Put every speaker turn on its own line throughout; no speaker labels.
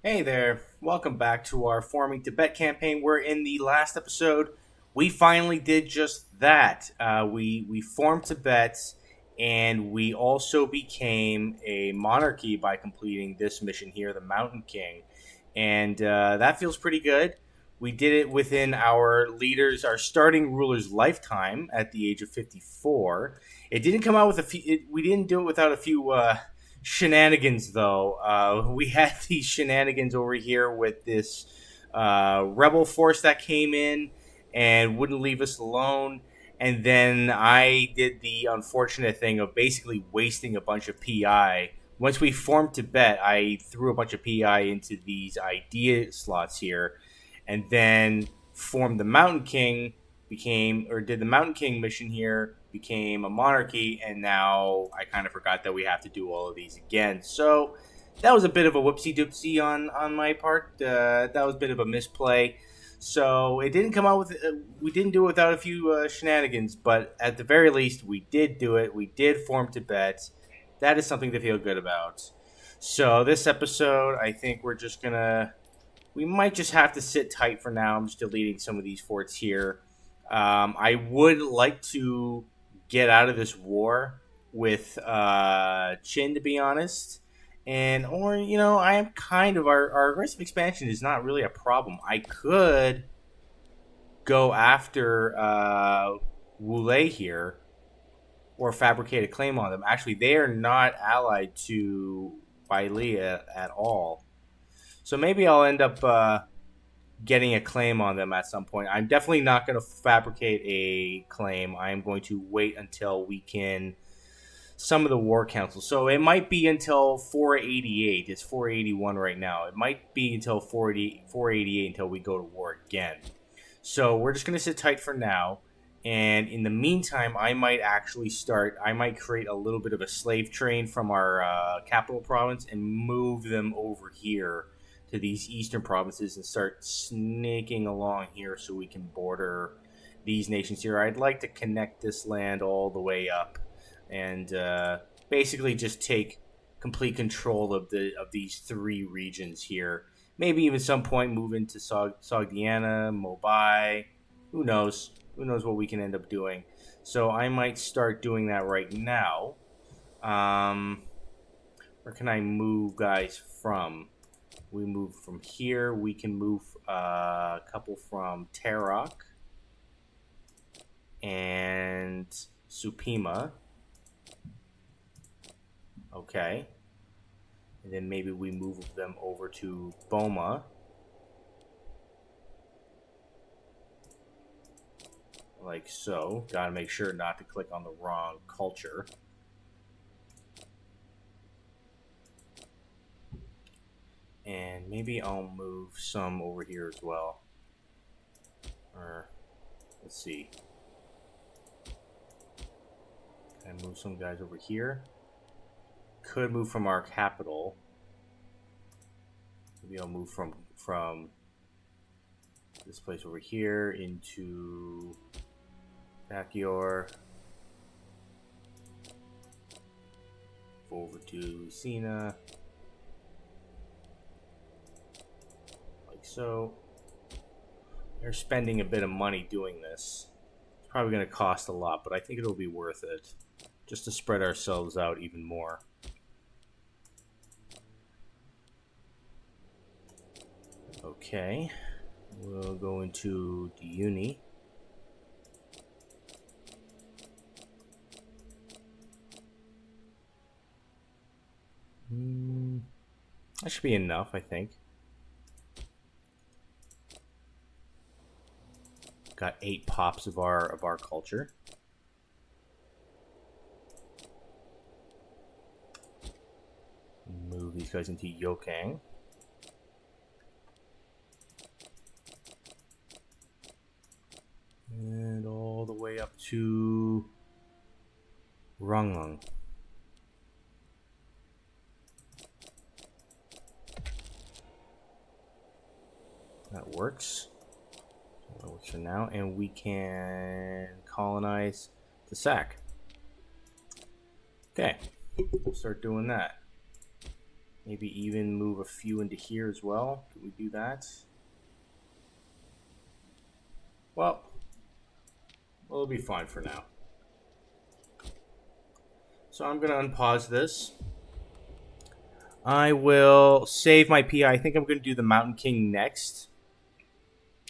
Hey there, welcome back to our Forming Tibet campaign. We're in the last episode. We finally did just that. We formed Tibet, and we also became a monarchy by completing this mission here, the Mountain King. And that feels pretty good. We did it within our starting ruler's lifetime at the age of 54. It didn't come out with we didn't do it without a few shenanigans, though. We had these shenanigans over here with this rebel force that came in and wouldn't leave us alone. And then I did the unfortunate thing of basically wasting a bunch of PI. Once we formed Tibet, I threw a bunch of PI into these idea slots here, and then formed the Mountain King, did the Mountain King mission here, became a monarchy, and now I kind of forgot that we have to do all of these again. So that was a bit of a whoopsie doopsie on my part. That was a bit of a misplay. So it didn't come out with. We didn't do it without a few shenanigans, but at the very least, we did do it. We did form Tibet. That is something to feel good about. So this episode, I think we're just gonna. We might just have to sit tight for now. I'm just deleting some of these forts here. I would like to get out of this war with Chin, to be honest. And, or, I am kind of, our aggressive expansion is not really a problem. I could go after Wule here or fabricate a claim on them. Actually, they are not allied to Bailia at all. So maybe I'll end up getting a claim on them at some point. I'm definitely not going to fabricate a claim. I'm going to wait until we can some of the war council. So it might be until 488. It's 481 right now. It might be until 488 until we go to war again. So we're just going to sit tight for now. And in the meantime, I might create a little bit of a slave train from our capital province and move them over here to these eastern provinces and start sneaking along here so we can border these nations here. I'd like to connect this land all the way up and basically just take complete control of these three regions here. Maybe even some point move into Sogdiana, Mobai. Who knows? Who knows what we can end up doing? So I might start doing that right now. Where can I move guys from? We move from here. We can move a couple from Tarok and Supima. Okay. And then maybe we move them over to Boma. Like so. Gotta make sure not to click on the wrong culture. And maybe I'll move some over here as well. Or, let's see. Can I move some guys over here? Could move from our capital. Maybe I'll move from this place over here into Bakior. Over to Sina. So they're spending a bit of money doing this. It's probably going to cost a lot, but I think it'll be worth it just to spread ourselves out even more. Okay, we'll go into the uni. That should be enough, I think. Got 8 pops of our culture. Move these guys into Yokang. And all the way up to Ranglung. That works. That works for now, and we can colonize the sack. Okay, we'll start doing that. Maybe even move a few into here as well. Can we do that? Well, it'll be fine for now. So I'm going to unpause this. I will save my PI. I think I'm going to do the Mountain King next.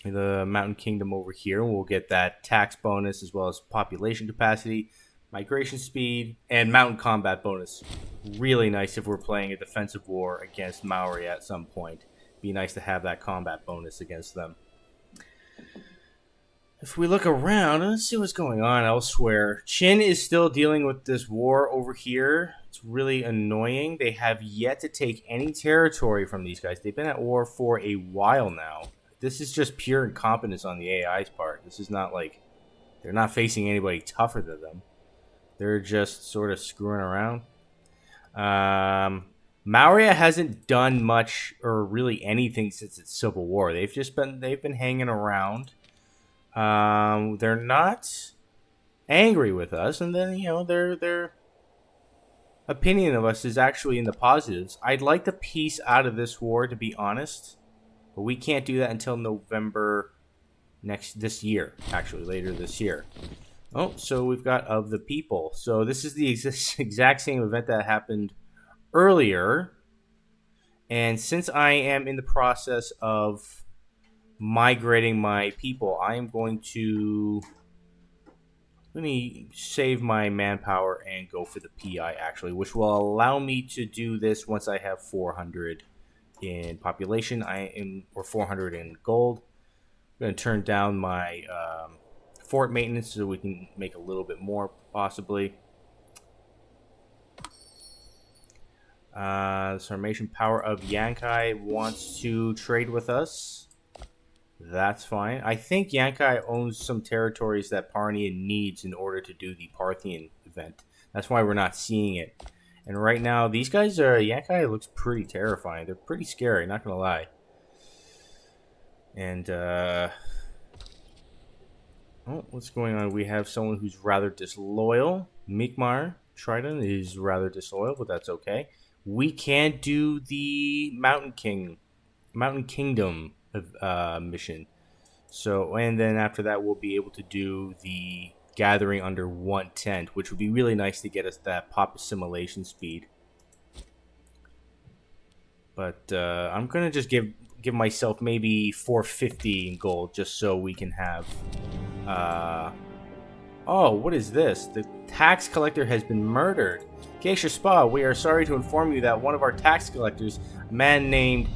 The Mountain Kingdom over here. We'll get that tax bonus as well as population capacity, migration speed, and mountain combat bonus. Really nice if we're playing a defensive war against Maori at some point. Be nice to have that combat bonus against them. If we look around, let's see what's going on elsewhere. Qin is still dealing with this war over here. It's really annoying. They have yet to take any territory from these guys. They've been at war for a while now. This is just pure incompetence on the AI's part. This is not like they're not facing anybody tougher than them. They're just sort of screwing around. Maurya hasn't done much or really anything since its civil war. They've been hanging around. They're not angry with us, and then their opinion of us is actually in the positives. I'd like the peace out of this war, to be honest. But we can't do that until November this year, actually, later this year. Oh, so we've got of the people. So this is the exact same event that happened earlier. And since I am in the process of migrating my people, I am going to let me save my manpower and go for the PI, actually, which will allow me to do this once I have 400 in population, or 400 in gold. I'm going to turn down my fort maintenance so we can make a little bit more, possibly. The Sarmatian power of Yankai wants to trade with us. That's fine. I think Yankai owns some territories that Parnian needs in order to do the Parthian event. That's why we're not seeing it. And right now, these guys Yankai looks pretty terrifying. They're pretty scary, not gonna lie. And, what's going on? We have someone who's rather disloyal. Mikmar Trident is rather disloyal, but that's okay. We can't do the Mountain Kingdom mission. So, and then after that, we'll be able to do the gathering under one tent, which would be really nice to get us that pop assimilation speed. But I'm gonna just give myself maybe 450 in gold just so we can have. Oh, what is this? The tax collector has been murdered. Geisha Spa, we are sorry to inform you that one of our tax collectors, a man named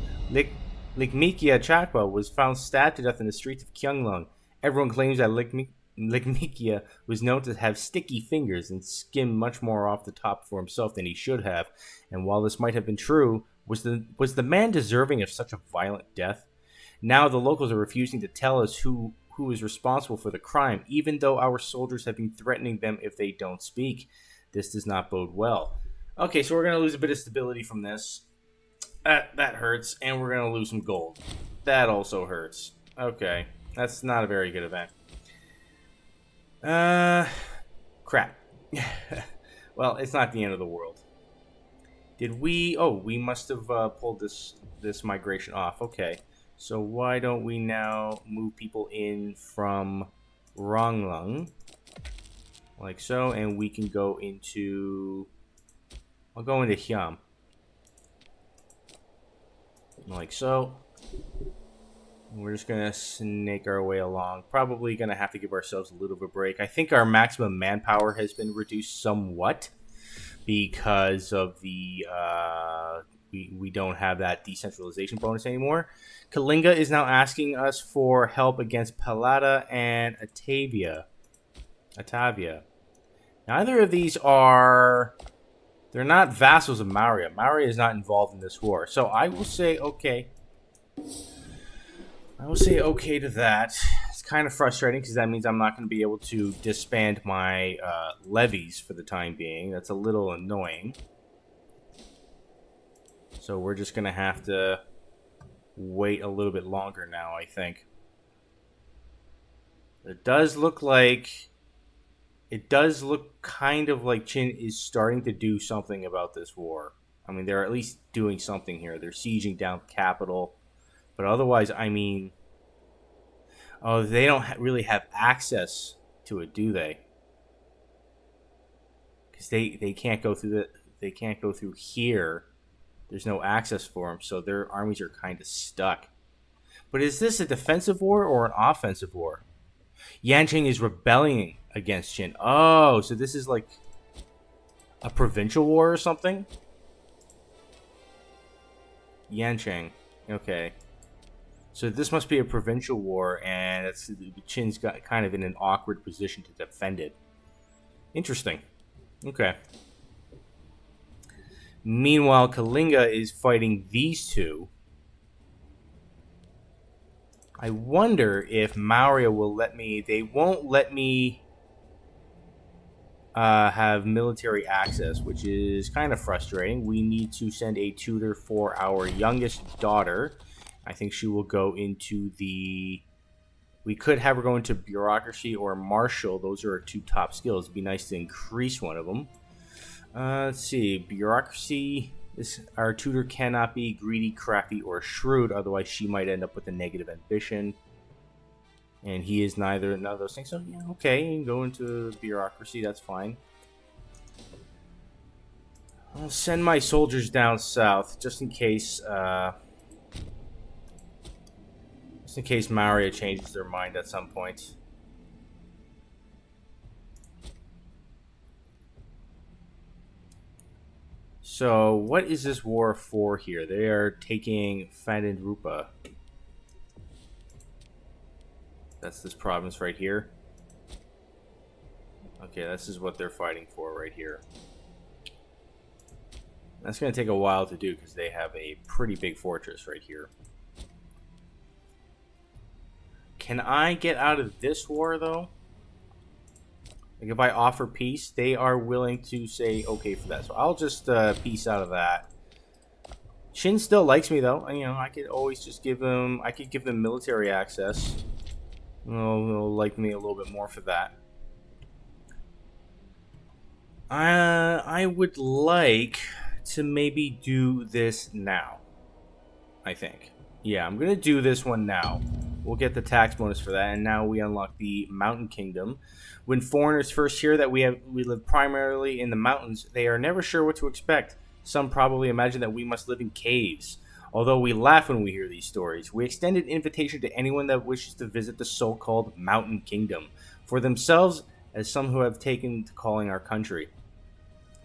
Likmikia Chakwa, was found stabbed to death in the streets of Kyunglung. Everyone claims that Likmikia was known to have sticky fingers and skim much more off the top for himself than he should have. And while this might have been true, was the man deserving of such a violent death? Now the locals are refusing to tell us who is responsible for the crime, even though our soldiers have been threatening them if they don't speak. This does not bode well. Okay, so we're going to lose a bit of stability from this. That hurts, and we're going to lose some gold. That also hurts. Okay, that's not a very good event. Crap. Well, it's not the end of the world. Did we... Oh, we must have pulled this migration off. Okay, so why don't we now move people in from Ronglung, like so, and we can go into... I'll go into Hyam. Like so. We're just going to snake our way along. Probably going to have to give ourselves a little bit of a break. I think our maximum manpower has been reduced somewhat because of the... we don't have that decentralization bonus anymore. Kalinga is now asking us for help against Palada and Atavia. Neither of these are... They're not vassals of Maurya. Maurya is not involved in this war. So I will say okay. I will say okay to that. It's kind of frustrating because that means I'm not going to be able to disband my levies for the time being. That's a little annoying. So we're just going to have to wait a little bit longer now, I think. It does look kind of like Qin is starting to do something about this war. I mean, they're at least doing something here. They're sieging down the capital. But otherwise, I mean, oh, they don't really have access to it, do they? Because they can't go through they can't go through here. There's no access for them, so their armies are kind of stuck. But is this a defensive war or an offensive war? Yanqing is rebelling against Qin. Oh, so this is like a provincial war or something? Yanqing. Okay. So this must be a provincial war, and Qin's got kind of in an awkward position to defend it. Interesting. Okay. Meanwhile, Kalinga is fighting these two. I wonder if Maurya will let me... They won't let me have military access, which is kind of frustrating. We need to send a tutor for our youngest daughter. I think she will go into the... We could have her go into bureaucracy or martial. Those are our two top skills. It'd be nice to increase one of them. Let's see. Bureaucracy. Our tutor cannot be greedy, crafty, or shrewd. Otherwise, she might end up with a negative ambition. And he is neither none of those things. So, yeah, okay. You can go into bureaucracy. That's fine. I'll send my soldiers down south just in case... just in case Maurya changes their mind at some point. So, what is this war for here? They are taking Rupa. That's this province right here. Okay, this is what they're fighting for right here. That's going to take a while to do because they have a pretty big fortress right here. Can I get out of this war, though? Like, if I offer peace, they are willing to say okay for that. So I'll just peace out of that. Qin still likes me, though. You know, I could always just give them... I could give them military access. They'll like me a little bit more for that. I would like to maybe do this now. I think. Yeah, I'm going to do this one now. We'll get the tax bonus for that, and now we unlock the Mountain Kingdom. When foreigners first hear that we live primarily in the mountains, they are never sure what to expect. Some probably imagine that we must live in caves. Although we laugh when we hear these stories, we extend an invitation to anyone that wishes to visit the so-called Mountain Kingdom, for themselves as some who have taken to calling our country.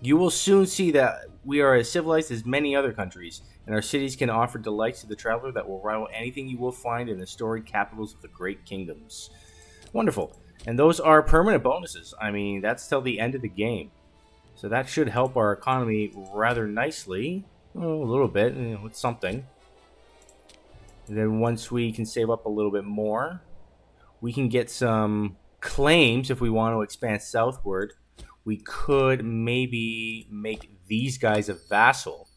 You will soon see that we are as civilized as many other countries, and our cities can offer delights to the traveler that will rival anything you will find in the storied capitals of the great kingdoms. Wonderful. And those are permanent bonuses. I mean, that's till the end of the game. So that should help our economy rather nicely. A little bit, you know, it's something. And then once we can save up a little bit more, we can get some claims if we want to expand southward. We could maybe make these guys a vassal.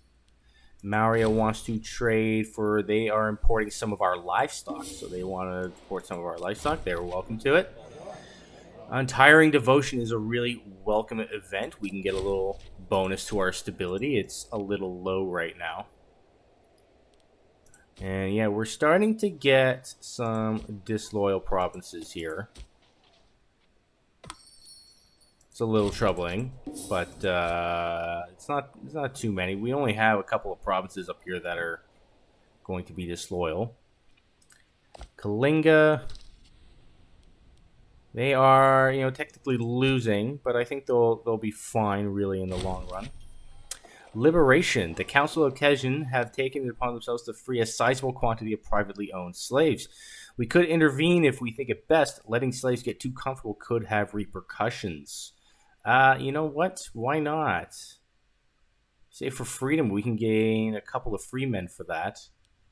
Maurya wants to trade for... They are importing some of our livestock, so they want to import some of our livestock. They're welcome to it. Untiring Devotion is a really welcome event. We can get a little bonus to our stability. It's a little low right now. And yeah, we're starting to get some disloyal provinces here. It's a little troubling, but it's not too many. We only have a couple of provinces up here that are going to be disloyal. Kalinga, they are, you know, technically losing, but I think they'll be fine really in the long run. Liberation. The Council of Kejin have taken it upon themselves to free a sizable quantity of privately owned slaves. We could intervene if we think it best. Letting slaves get too comfortable could have repercussions. You know what? Why not? Say for freedom, we can gain a couple of free men for that.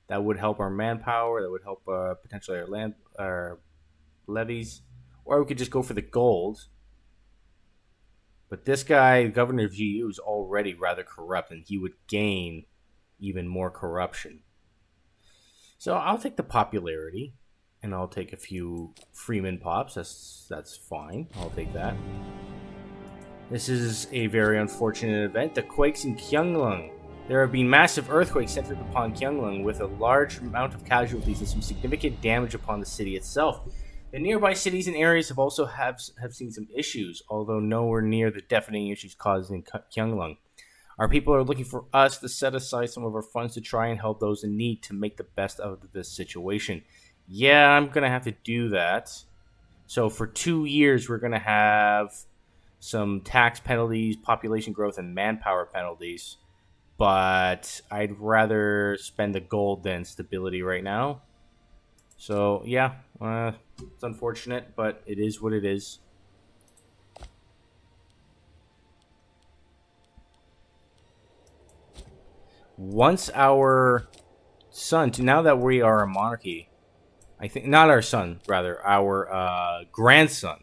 That would help our manpower. That would help potentially our levies. Or we could just go for the gold. But this guy, the governor of GU, is already rather corrupt, and he would gain even more corruption. So I'll take the popularity, and I'll take a few freeman pops. That's fine. I'll take that. This is a very unfortunate event. The quakes in Gyeonglung There have been massive earthquakes centered upon Kyunglung with a large amount of casualties and some significant damage upon the city itself. The nearby cities and areas have also have seen some issues, although nowhere near the deafening issues caused in Kyunglung. Our people are looking for us to set aside some of our funds to try and help those in need to make the best of this situation. Yeah, I'm going to have to do that. So for 2 years, we're going to have some tax penalties, population growth, and manpower penalties. But I'd rather spend the gold than stability right now. So, yeah, it's unfortunate, but it is what it is. Once our son, now that we are a monarchy, I think, not our son, rather, our grandson.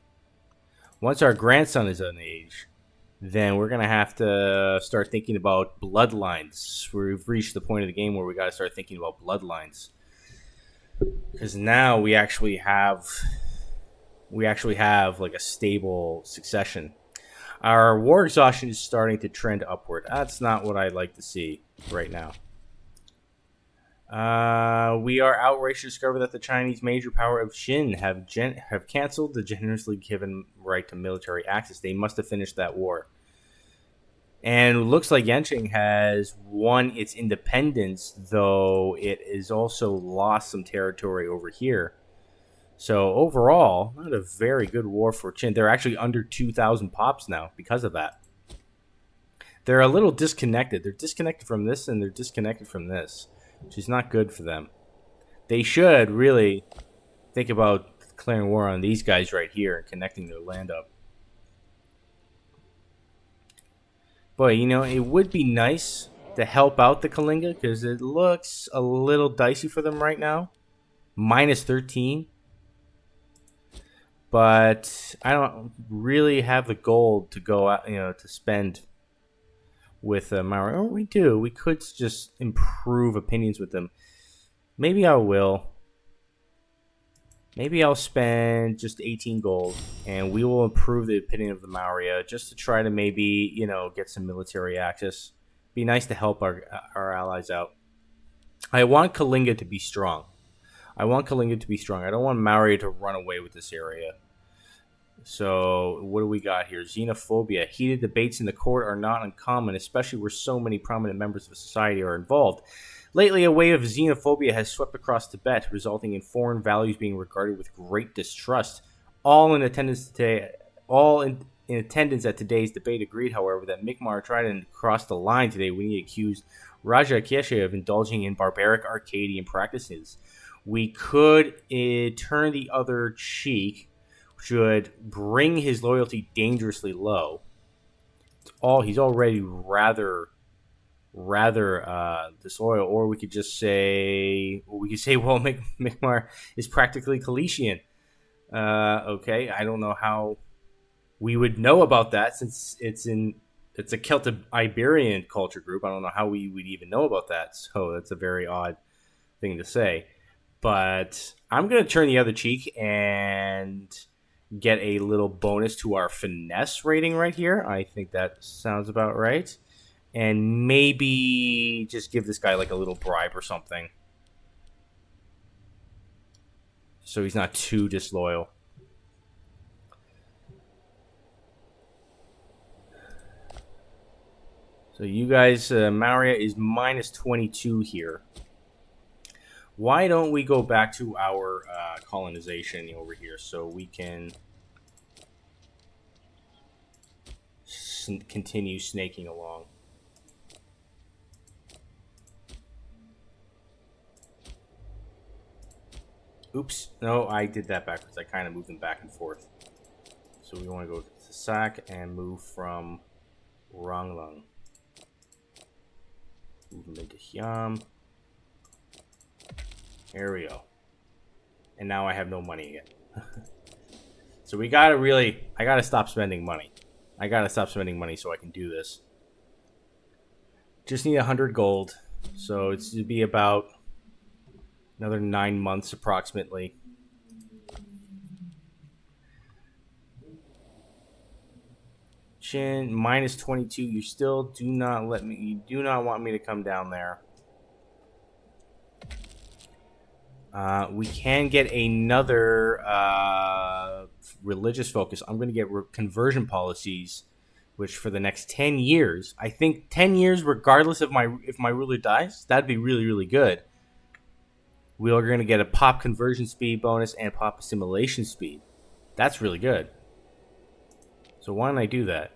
Once our grandson is an age, then we're going to have to start thinking about bloodlines. We've reached the point of the game where we got to start thinking about bloodlines. Because now we actually have like a stable succession. Our war exhaustion is starting to trend upward. That's not what I'd like to see right now. We are outraged to discover that the Chinese major power of Qin have canceled the generously given right to military access. They must have finished that war. And it looks like Yanqing has won its independence, though it has also lost some territory over here. So overall, not a very good war for Qin. They're actually under 2,000 pops now because of that. They're a little disconnected. They're disconnected from this and they're disconnected from this, which is not good for them. They should really think about declaring war on these guys right here and connecting their land up. But, it would be nice to help out the Kalinga because it looks a little dicey for them right now. Minus 13. But I don't really have the gold to go out, to spend with Maori. Oh, we do. We could just improve opinions with them. Maybe I will. Maybe I'll spend just 18 gold, and we will improve the opinion of the Maurya just to try to maybe, get some military access. Be nice to help our allies out. I want Kalinga to be strong. I don't want Maurya to run away with this area. So, what do we got here? Xenophobia. Heated debates in the court are not uncommon, especially where so many prominent members of society are involved. Lately, a wave of xenophobia has swept across Tibet, resulting in foreign values being regarded with great distrust. All in attendance at today's debate agreed, however, that Mi'kmaq tried to cross the line today when he accused Raja Keshe of indulging in barbaric Arcadian practices. We could turn the other cheek, which would bring his loyalty dangerously low. He's already rather disloyal, or we could say, well, Mi'kmaq is practically Kalitian. Okay, I don't know how we would know about that since it's a Celtic Iberian culture group. I don't know how we would even know about that. So that's a very odd thing to say. But I'm gonna turn the other cheek and get a little bonus to our finesse rating right here. I think that sounds about right. And maybe just give this guy like a little bribe or something, so he's not too disloyal. So you guys, Maurya is minus 22 here. Why don't we go back to our colonization over here so we can continue snaking along? Oops. No, I did that backwards. I kind of moved them back and forth. So we want to go to Sak and move from Ranglung. Move them into Hyam. There we go. And now I have no money again. So I gotta stop spending money. So I can do this. Just need 100 gold. So it's to be about another 9 months approximately. Ancient minus 22. You still do not let me. You do not want me to come down there. We can get another religious focus. I'm going to get conversion policies, which for the next 10 years, I think 10 years, regardless of if my ruler dies, that'd be really, really good. We are going to get a pop conversion speed bonus and pop assimilation speed. That's really good. So why don't I do that?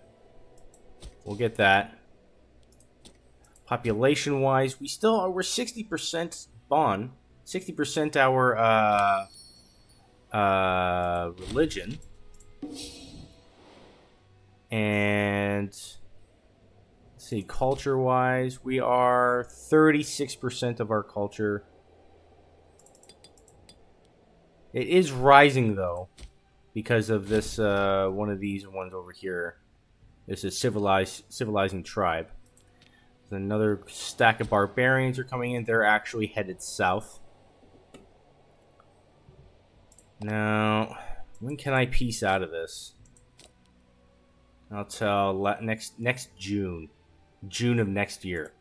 We'll get that. Population-wise, we're 60% Bon, 60% our religion, and let's see, culture-wise, we are 36% of our culture. It is rising though, because of this one of these ones over here. This is civilizing tribe. There's another stack of barbarians are coming in. They're actually headed south. Now, when can I peace out of this? I'll tell next June of next year.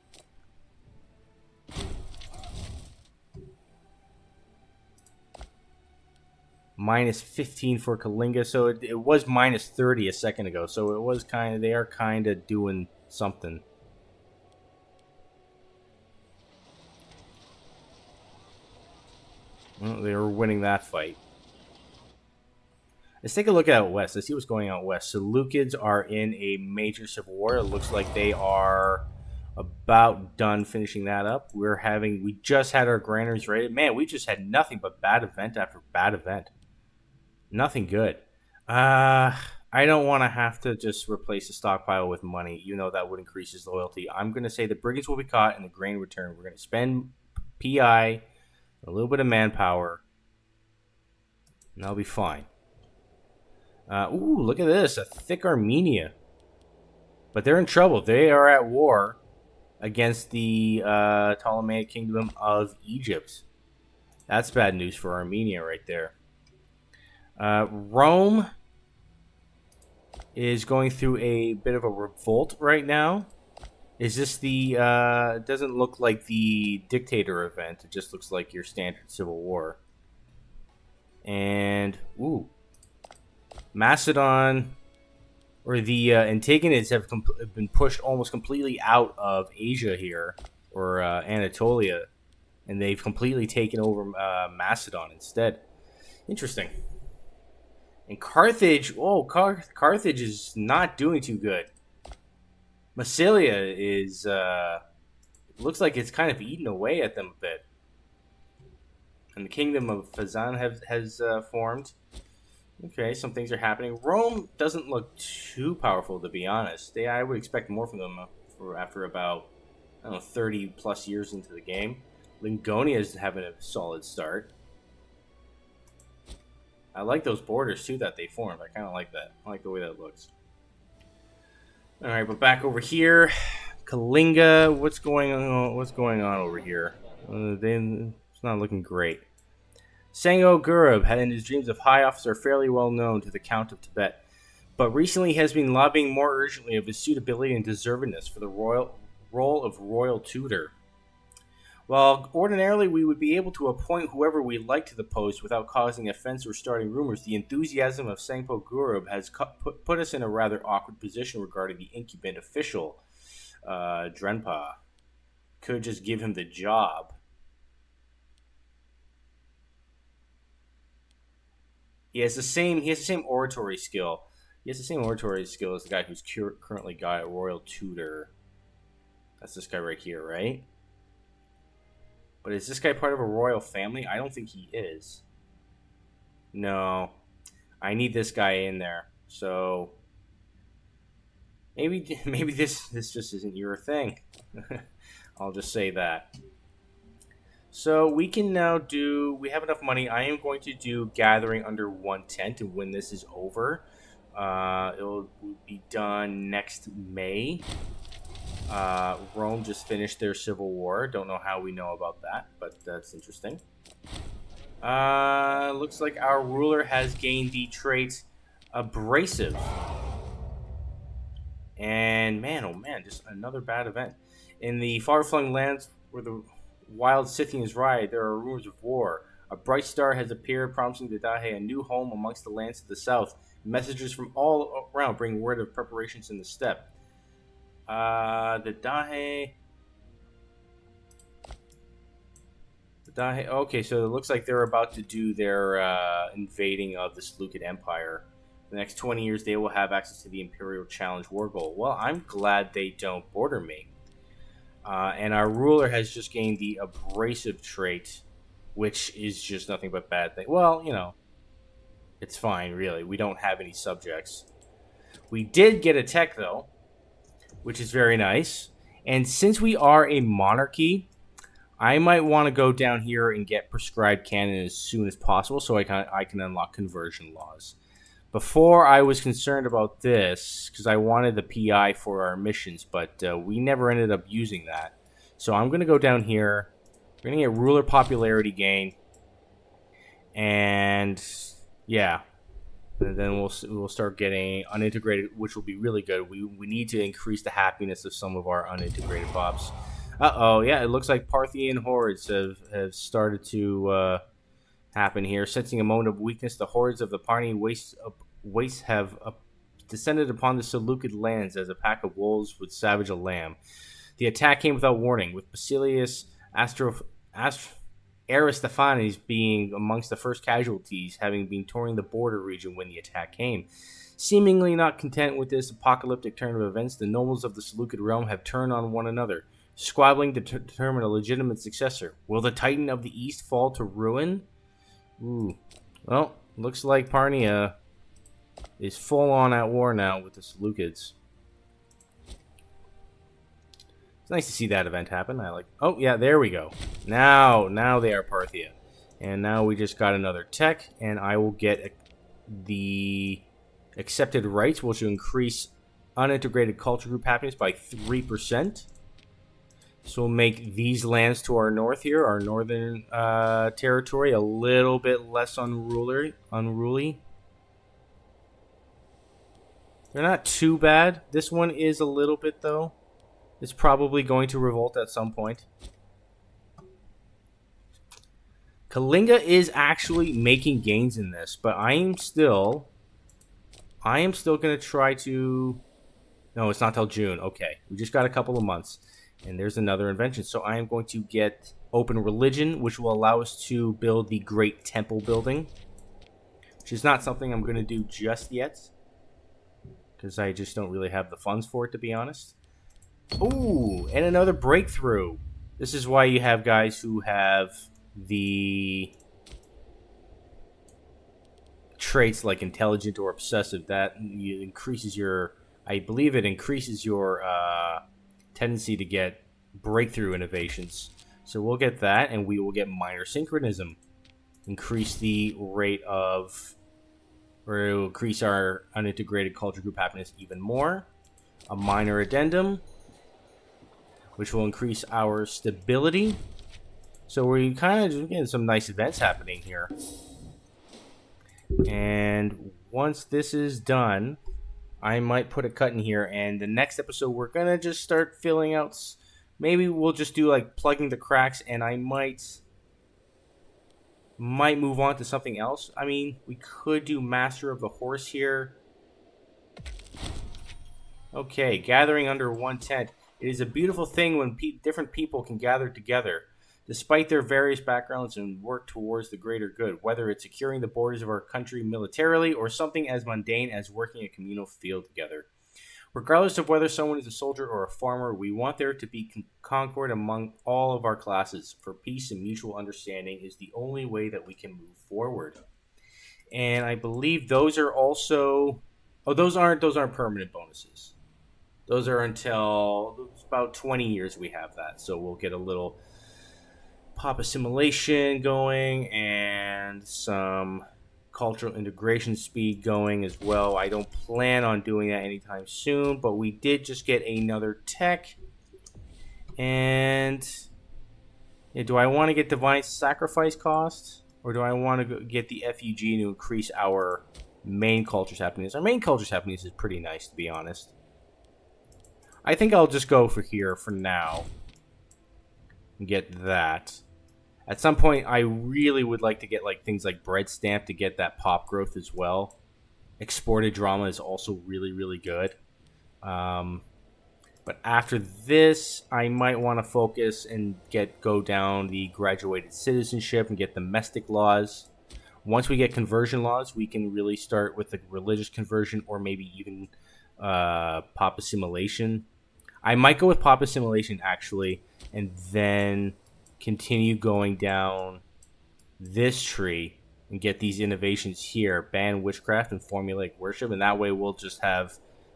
Minus 15 for Kalinga, so it was minus 30 a second ago. So it was they are kind of doing something. Well, they were winning that fight. Let's take a look out west. Let's see what's going on west. So Seleucids are in a major civil war. It looks like they are about done finishing that up. We just had our granaries ready. Man, we just had nothing but bad event after bad event. Nothing good. I don't want to have to just replace the stockpile with money. You know that would increase his loyalty. I'm going to say the brigands will be caught and the grain return. We're going to spend PI, a little bit of manpower, and that'll be fine. Ooh, look at this. A thick Armenia. But they're in trouble. They are at war against the Ptolemaic Kingdom of Egypt. That's bad news for Armenia right there. Rome is going through a bit of a revolt right now. Is this the... it doesn't look like the dictator event. It just looks like your standard civil war. And... ooh. Macedon... or the Antagonists have been pushed almost completely out of Asia here. Or Anatolia. And they've completely taken over Macedon instead. Interesting. And Carthage, Carthage is not doing too good. Massilia is, looks like it's kind of eaten away at them a bit. And the kingdom of Fezzan has formed. Okay, some things are happening. Rome doesn't look too powerful, to be honest. I would expect more from them after about, 30 plus years into the game. Lingonia is having a solid start. I like those borders, too, that they formed. I kind of like that. I like the way that looks. Alright, but back over here. Kalinga, what's going on over here? It's not looking great. Sango Gurub had in his dreams of high office are fairly well known to the Count of Tibet, but recently has been lobbying more urgently of his suitability and deservedness for the role of royal tutor. While ordinarily we would be able to appoint whoever we like to the post without causing offense or starting rumors, the enthusiasm of Sangpo Gurub has put us in a rather awkward position regarding the incumbent official, Drenpa. Could just give him the job. He has the same oratory skill. He has the same oratory skill as the guy who's currently got a royal tutor. That's this guy right here, right? But is this guy part of a royal family? I don't think he is. No. I need this guy in there. So maybe this just isn't your thing. I'll just say that. So we can now we have enough money. I am going to do gathering under one tent, and when this is over, it'll be done next May. Rome just finished their civil war. Don't know how we know about that, but that's interesting. Looks like our ruler has gained the trait abrasive. And man, oh man, just another bad event. In the far-flung lands where the wild Scythians ride, there are rumors of war. A bright star has appeared, promising the Dahe a new home amongst the lands to the south. Messengers from all around bring word of preparations in the steppe. The Dahe. Okay, so it looks like they're about to do their invading of the Seleucid Empire. The next 20 years, they will have access to the Imperial Challenge War Goal. Well, I'm glad they don't border me. And our ruler has just gained the abrasive trait, which is just nothing but bad thing. Well, it's fine, really. We don't have any subjects. We did get a tech, though, which is very nice. And since we are a monarchy, I might want to go down here and get prescribed canon as soon as possible so I can unlock conversion laws. Before, I was concerned about this because I wanted the PI for our missions, but we never ended up using that. So I'm going to go down here. We're going to get ruler popularity gain. And yeah. And then we'll start getting unintegrated, which will be really good. We need to increase the happiness of some of our unintegrated pops. Uh-oh, yeah, it looks like Parthian hordes have started to happen here. Sensing a moment of weakness, the hordes of the Parni wastes have descended upon the Seleucid lands as a pack of wolves would savage a lamb. The attack came without warning, with Basilius Aristophanes being amongst the first casualties, having been touring the border region when the attack came. Seemingly not content with this apocalyptic turn of events, the nobles of the Seleucid realm have turned on one another, squabbling to determine a legitimate successor. Will the Titan of the East fall to ruin? Ooh. Well, looks like Parnia is full on at war now with the Seleucids. It's nice to see that event happen. Oh, yeah, there we go. Now they are Parthia. And now we just got another tech, and I will get the accepted rights, which will increase unintegrated culture group happiness by 3%. So we'll make these lands to our north here, our northern territory, a little bit less unruly. They're not too bad. This one is a little bit, though. It's probably going to revolt at some point. Kalinga is actually making gains in this, but I am still going to try to... No, it's not till June. Okay, we just got a couple of months. And there's another invention. So I am going to get open religion, which will allow us to build the Great Temple building, which is not something I'm going to do just yet, because I just don't really have the funds for it, to be honest. Ooh, and another breakthrough. This is why you have guys who have the traits like intelligent or obsessive. That increases your... I believe it increases your... tendency to get breakthrough innovations. So we'll get that, and we will get minor synchronism. Increase the rate of... or it will increase our unintegrated culture group happiness even more. A minor addendum, which will increase our stability. So we're kind of just getting some nice events happening here. And once this is done... I might put a cut in here, and the next episode we're going to just start filling out... Maybe we'll just do, like, plugging the cracks, and I might move on to something else. I mean, we could do Master of the Horse here. Okay, gathering under one tent. It is a beautiful thing when different people can gather together, despite their various backgrounds, and work towards the greater good, whether it's securing the borders of our country militarily or something as mundane as working a communal field together. Regardless of whether someone is a soldier or a farmer, we want there to be concord among all of our classes, for peace and mutual understanding is the only way that we can move forward. And I believe those are also... Oh, those aren't permanent bonuses. Those are until about 20 years we have that, so we'll get a little... pop assimilation going and some cultural integration speed going as well. I don't plan on doing that anytime soon, but we did just get another tech. And yeah, do I want to get divine sacrifice cost, or do I want to get the FUG to increase our main culture's happiness? Our main culture's happiness is pretty nice, to be honest. I think I'll just go for here for now and get that. At some point, I really would like to get like things like bread stamp to get that pop growth as well. Exported drama is also really, really good. Um, but after this, I might want to focus and go down the graduated citizenship and get domestic laws. Once we get conversion laws, we can really start with the religious conversion or maybe even pop assimilation. I might go with pop assimilation actually, and then continue going down this tree and get these innovations here, ban witchcraft and formulaic worship, and that way we'll just have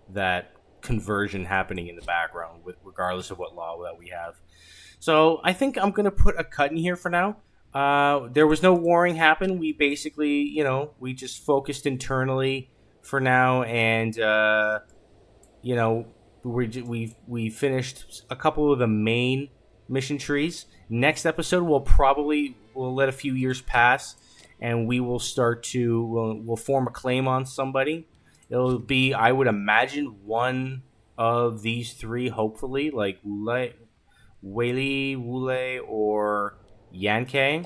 that conversion happening in the background with regardless of what law that we have. So I think I'm gonna put a cut in here for now. There was no warring happen. We basically, we just focused internally for now, and you know, we finished a couple of the main mission trees. Next episode, we'll let a few years pass, and we will start to we'll form a claim on somebody. It'll be, I would imagine, one of these three, hopefully, like Wei Li, Wule, or Yankei.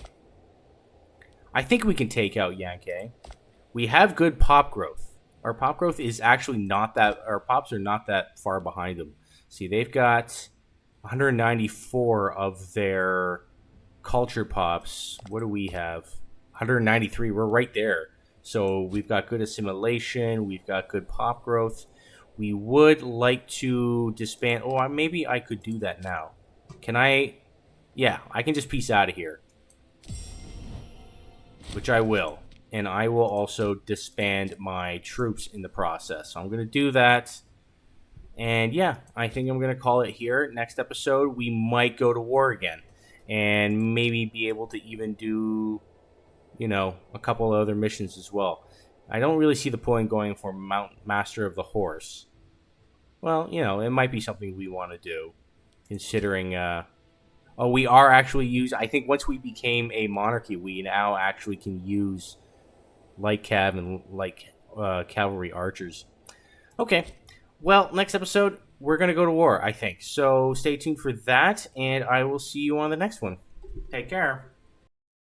I think we can take out Yankei. We have good pop growth. Our pop growth is actually not that. Our pops are not that far behind them. See, they've got 194 of their culture pops. What do we have? 193. We're right there. So we've got good assimilation. We've got good pop growth. We would like to disband. Oh, maybe I could do that now. Can I? Yeah, I can just peace out of here. Which I will. And I will also disband my troops in the process. So I'm going to do that. And yeah, I think I'm going to call it here. Next episode, we might go to war again. And maybe be able to even do, a couple of other missions as well. I don't really see the point going for Master of the Horse. Well, it might be something we want to do. Considering, we are actually I think once we became a monarchy, we now actually can use light cav and light cavalry archers. Okay. Well, next episode, we're going to go to war, I think. So stay tuned for that, and I will see you on the next one. Take care.